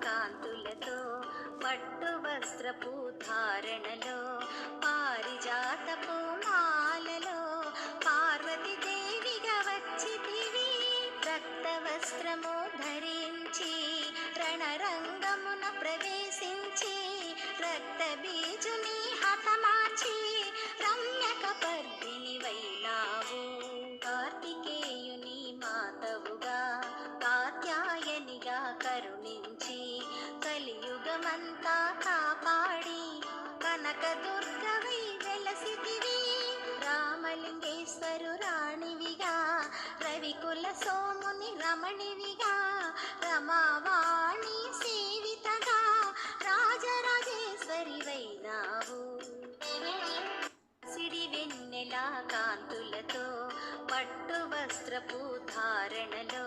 కాంతులతో పట్టు వస్త్రపు ధారణలో పారిజాతపు మాలలో పార్వతి దేవిగా వచ్చితివి. రక్త వస్త్రము ధరించి రణరంగమున ప్రవేశించి రక్త బీజుని హతమార్చి రమ్యక పర్దిని వైనావు. కార్తికేయుని మాతవుగా కాత్యాయనిగా కరుణించి కలియుగమంతా కాపాడి కనక దుర్గవై వెలసితివి. రామలింగేశ్వరు రాణివిగా రవికుల సోముని రమణివిగా రమావాణి సేవితగా రాజరాజేశ్వరి వైనావు. సిడి వెన్నెల కాంతులతో పట్టు వస్త్రపు ధారణలో